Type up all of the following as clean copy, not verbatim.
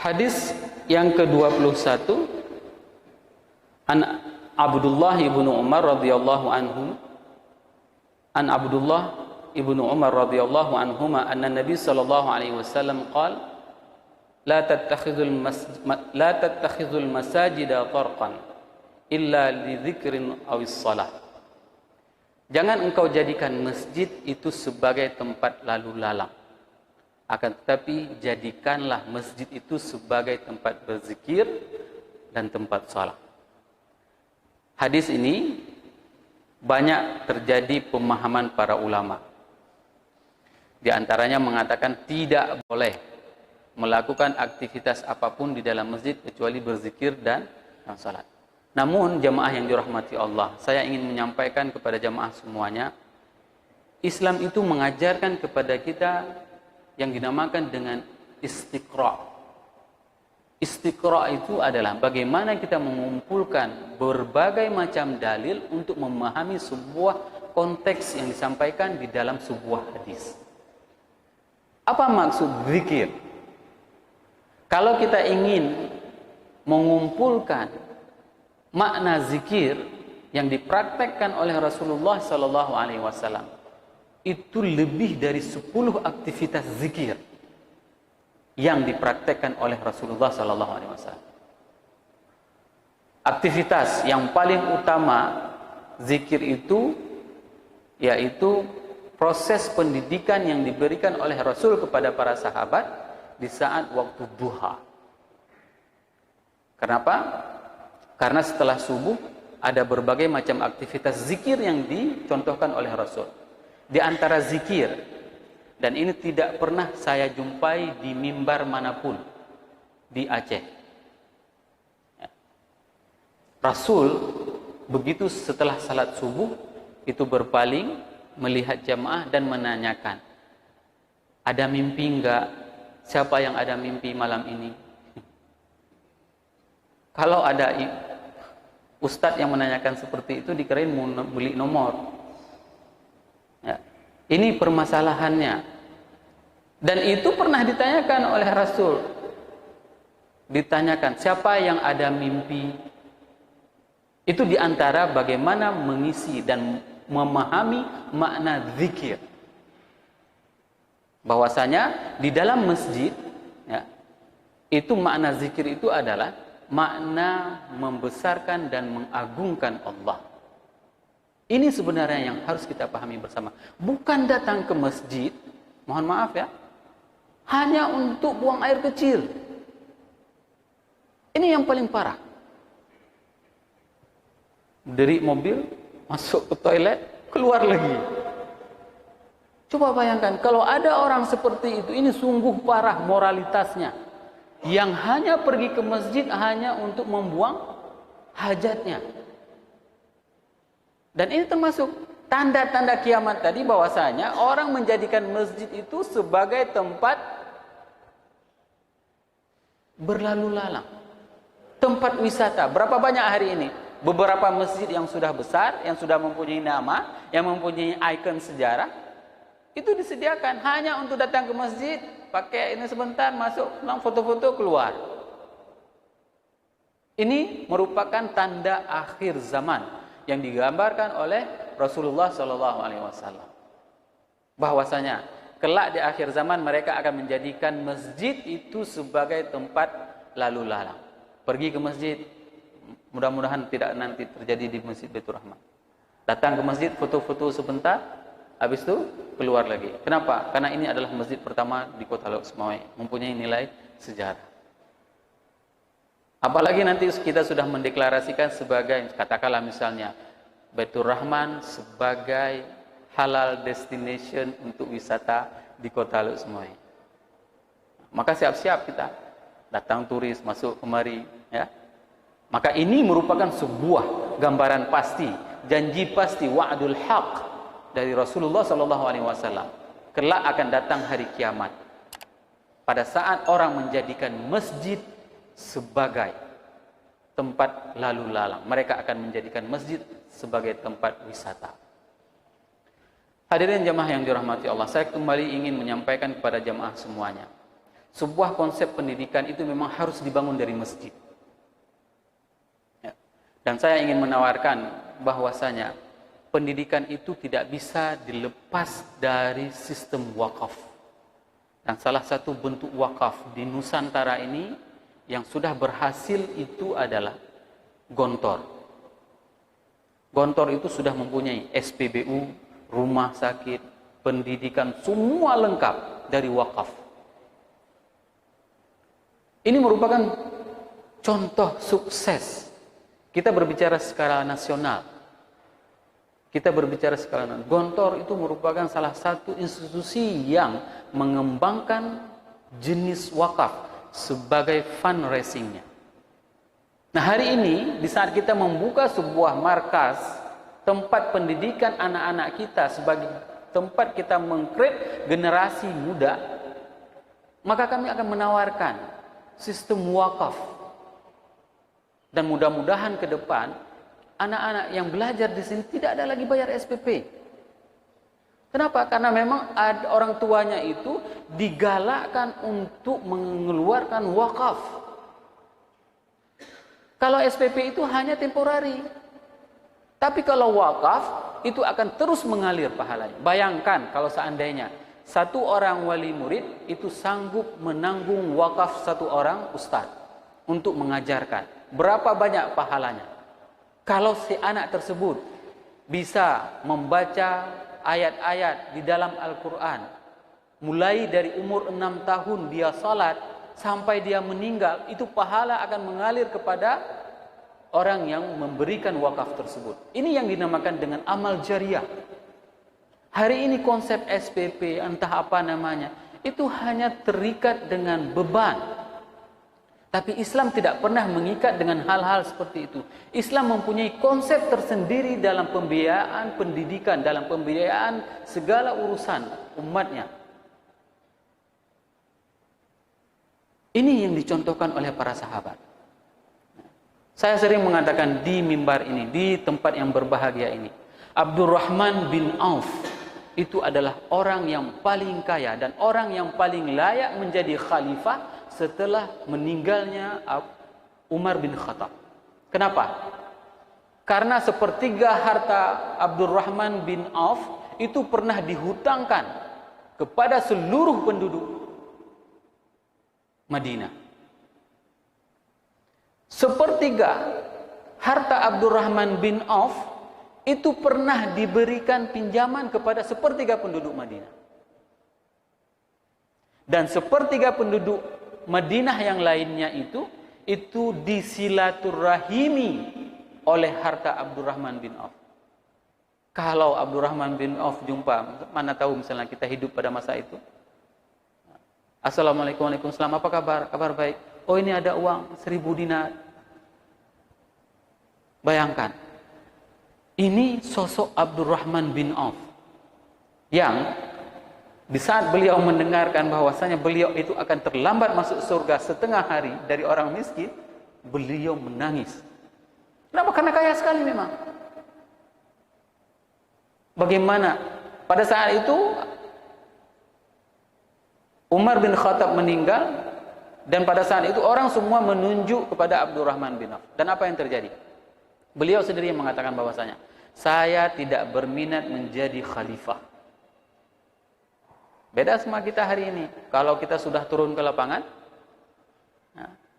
Hadis yang ke-21, an Abdullah ibnu Umar radhiyallahu anhu, an Abdullah ibnu Umar radhiyallahu anhuma anna Nabi sallallahu alaihi wasallam qala la tattakhidhul masajida tarqan illa li dzikrin awis shalah. Jangan engkau jadikan masjid itu sebagai tempat lalu lalang, akan tetapi jadikanlah masjid itu sebagai tempat berzikir dan tempat salat. Hadis ini banyak terjadi pemahaman para ulama. Di antaranya mengatakan tidak boleh melakukan aktivitas apapun di dalam masjid kecuali berzikir dan salat. Namun jamaah yang dirahmati Allah, saya ingin menyampaikan kepada jamaah semuanya, Islam itu mengajarkan kepada kita yang dinamakan dengan istiqra'. Istiqra' itu adalah bagaimana kita mengumpulkan berbagai macam dalil untuk memahami sebuah konteks yang disampaikan di dalam sebuah hadis. Apa maksud zikir? Kalau kita ingin mengumpulkan makna zikir yang dipraktekkan oleh Rasulullah sallallahu alaihi wasallam, itu lebih dari 10 aktivitas zikir yang dipraktekkan oleh Rasulullah sallallahu alaihi wasallam. Aktivitas yang paling utama zikir itu yaitu proses pendidikan yang diberikan oleh Rasul kepada para sahabat di saat waktu duha. Kenapa? Karena setelah subuh ada berbagai macam aktivitas zikir yang dicontohkan oleh Rasul. Di antara zikir, dan ini tidak pernah saya jumpai di mimbar manapun di Aceh. Rasul begitu setelah salat subuh itu berpaling melihat jamaah dan menanyakan, ada mimpi enggak? Siapa yang ada mimpi malam ini? Kalau ada ustadz yang menanyakan seperti itu, dikirain mau beli nomor. Ya. Ini permasalahannya. Dan itu pernah ditanyakan oleh Rasul. Ditanyakan, siapa yang ada mimpi? Itu diantara bagaimana mengisi dan memahami makna zikir. Bahwasanya di dalam masjid, ya, itu makna zikir itu adalah makna membesarkan dan mengagungkan Allah. Ini sebenarnya yang harus kita pahami bersama. Bukan datang ke masjid, mohon maaf ya, hanya untuk buang air kecil. Ini yang paling parah. Dari mobil, masuk ke toilet, keluar lagi. Coba bayangkan, kalau ada orang seperti itu, ini sungguh parah moralitasnya. Yang hanya pergi ke masjid hanya untuk membuang hajatnya. Dan ini termasuk tanda-tanda kiamat tadi, bahwasanya orang menjadikan masjid itu sebagai tempat berlalu lalang, tempat wisata. Berapa banyak hari ini beberapa masjid yang sudah besar, yang sudah mempunyai nama, yang mempunyai ikon sejarah, itu disediakan hanya untuk datang ke masjid, pakai ini sebentar, masuk, foto-foto, keluar. Ini merupakan tanda akhir zaman yang digambarkan oleh Rasulullah SAW. Bahwasanya kelak di akhir zaman mereka akan menjadikan masjid itu sebagai tempat lalu lalang. Pergi ke masjid, mudah-mudahan tidak nanti terjadi di Masjid Baitur Rahman. Datang ke masjid, foto-foto sebentar, habis itu keluar lagi. Kenapa? Karena ini adalah masjid pertama di Kota Lok Sumawe, mempunyai nilai sejarah. Apalagi nanti kita sudah mendeklarasikan sebagai, katakanlah misalnya Baitur Rahman sebagai halal destination untuk wisata di Kota Lok Sumawe. Maka siap-siap kita datang turis masuk kemari, ya. Maka ini merupakan sebuah gambaran pasti, janji pasti, wa'dul haq dari Rasulullah SAW. Kelak akan datang hari kiamat, pada saat orang menjadikan masjid sebagai tempat lalu lalang. Mereka akan menjadikan masjid sebagai tempat wisata. Hadirin jamaah yang dirahmati Allah, saya kembali ingin menyampaikan kepada jamaah semuanya, sebuah konsep pendidikan itu memang harus dibangun dari masjid. Ya. Dan saya ingin menawarkan bahwasanya pendidikan itu tidak bisa dilepas dari sistem wakaf. Dan salah satu bentuk wakaf di Nusantara ini yang sudah berhasil itu adalah Gontor. Gontor itu sudah mempunyai SPBU, rumah sakit, pendidikan, semua lengkap dari wakaf. Ini merupakan contoh sukses. Kita berbicara skala nasional. Gontor itu merupakan salah satu institusi yang mengembangkan jenis wakaf sebagai fundraisingnya. Nah, hari ini di saat kita membuka sebuah markas tempat pendidikan anak-anak kita sebagai tempat kita mengkreat generasi muda, maka kami akan menawarkan sistem wakaf. Dan mudah-mudahan ke depan anak-anak yang belajar di sini tidak ada lagi bayar SPP. Kenapa? Karena memang ada orang tuanya itu digalakkan untuk mengeluarkan wakaf. Kalau SPP itu hanya temporari. Tapi kalau wakaf itu akan terus mengalir pahalanya. Bayangkan kalau seandainya satu orang wali murid itu sanggup menanggung wakaf satu orang ustaz untuk mengajarkan. Berapa banyak pahalanya? Kalau si anak tersebut bisa membaca ayat-ayat di dalam Al-Quran, mulai dari umur 6 tahun dia salat sampai dia meninggal, itu pahala akan mengalir kepada orang yang memberikan wakaf tersebut. Ini yang dinamakan dengan amal jariah. Hari ini konsep SPP, entah apa namanya, itu hanya terikat dengan beban. Tapi Islam tidak pernah mengikat dengan hal-hal seperti itu. Islam mempunyai konsep tersendiri dalam pembiayaan pendidikan, dalam pembiayaan segala urusan umatnya. Ini yang dicontohkan oleh para sahabat. Saya sering mengatakan di mimbar ini, di tempat yang berbahagia ini, Abdurrahman bin Auf itu adalah orang yang paling kaya dan orang yang paling layak menjadi khalifah setelah meninggalnya Umar bin Khattab. Kenapa? Karena sepertiga harta Abdurrahman bin Auf itu pernah dihutangkan kepada seluruh penduduk Madinah. Sepertiga harta Abdurrahman bin Auf itu pernah diberikan pinjaman kepada sepertiga penduduk Madinah. Dan sepertiga penduduk Madinah yang lainnya itu disilaturahimi oleh harta Abdurrahman bin Auf. Kalau Abdurrahman bin Auf jumpa, mana tahu misalnya kita hidup pada masa itu. Assalamualaikum, waalaikumsalam, apa kabar? Kabar baik. Oh, ini ada uang 1000 dinar. Bayangkan, ini sosok Abdurrahman bin Auf yang di saat beliau mendengarkan bahwasanya beliau itu akan terlambat masuk surga setengah hari dari orang miskin, beliau menangis. Kenapa? Karena kaya sekali memang. Bagaimana? Pada saat itu Umar bin Khattab meninggal dan pada saat itu orang semua menunjuk kepada Abdurrahman bin Auf. Dan apa yang terjadi? Beliau sendiri yang mengatakan bahwasanya, saya tidak berminat menjadi khalifah. Beda sama kita hari ini. Kalau kita sudah turun ke lapangan,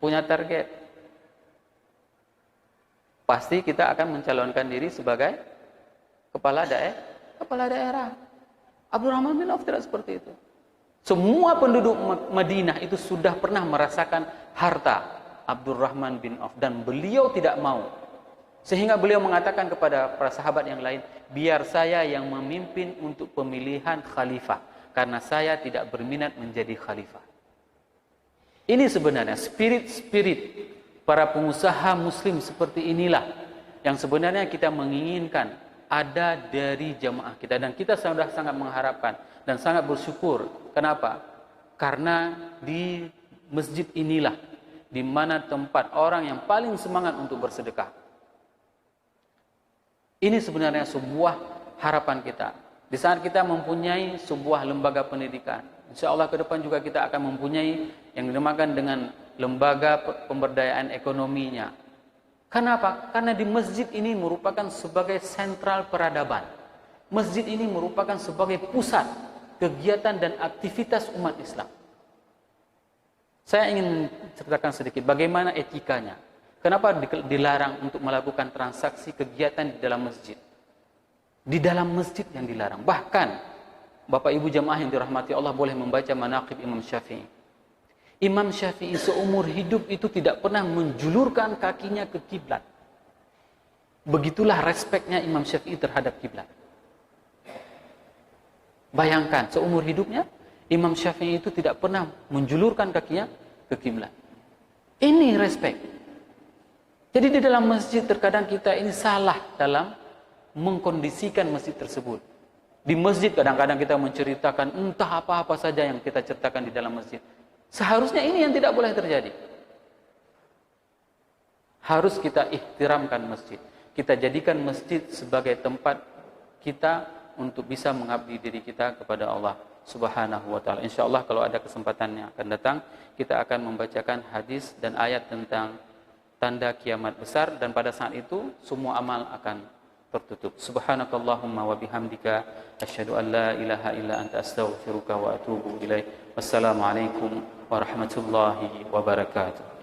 punya target, pasti kita akan mencalonkan diri sebagai kepala daerah. Abdurrahman bin Auf tidak seperti itu. Semua penduduk Madinah itu sudah pernah merasakan harta Abdurrahman bin Auf dan beliau tidak mau. Sehingga beliau mengatakan kepada para sahabat yang lain, biar saya yang memimpin untuk pemilihan khalifah, karena saya tidak berminat menjadi khalifah. Ini sebenarnya spirit para pengusaha muslim seperti inilah yang sebenarnya kita menginginkan ada dari jamaah kita. Dan kita sudah sangat mengharapkan dan sangat bersyukur. Kenapa? Karena di masjid inilah di mana tempat orang yang paling semangat untuk bersedekah. Ini sebenarnya sebuah harapan kita. Di saat kita mempunyai sebuah lembaga pendidikan, insya Allah ke depan juga kita akan mempunyai yang dinamakan dengan lembaga pemberdayaan ekonominya. Kenapa? Karena di masjid ini merupakan sebagai sentral peradaban. Masjid ini merupakan sebagai pusat kegiatan dan aktivitas umat Islam. Saya ingin menceritakan sedikit bagaimana etikanya. Kenapa dilarang untuk melakukan transaksi kegiatan di dalam masjid? Di dalam masjid yang dilarang. Bahkan, Bapak Ibu jamaah yang dirahmati Allah boleh membaca manaqib Imam Syafi'i. Imam Syafi'i seumur hidup itu tidak pernah menjulurkan kakinya ke kiblat. Begitulah respeknya Imam Syafi'i terhadap kiblat. Bayangkan, seumur hidupnya Imam Syafi'i itu tidak pernah menjulurkan kakinya ke kiblat. Ini respek. Jadi di dalam masjid terkadang kita ini salah dalam mengkondisikan masjid tersebut. Di masjid kadang-kadang kita menceritakan entah apa-apa saja yang kita ceritakan di dalam masjid. Seharusnya ini yang tidak boleh terjadi. Harus kita ihtiramkan masjid. Kita jadikan masjid sebagai tempat kita untuk bisa mengabdi diri kita kepada Allah Subhanahu wa ta'ala. InsyaAllah kalau ada kesempatan yang akan datang, kita akan membacakan hadis dan ayat tentang tanda kiamat besar, dan pada saat itu semua amal akan tertutup. Subhanakallahumma wa bihamdika asyhadu an la ilaha illa anta astaghfiruka wa atubu ilaik. Wassalamualaikum warahmatullahi wabarakatuh.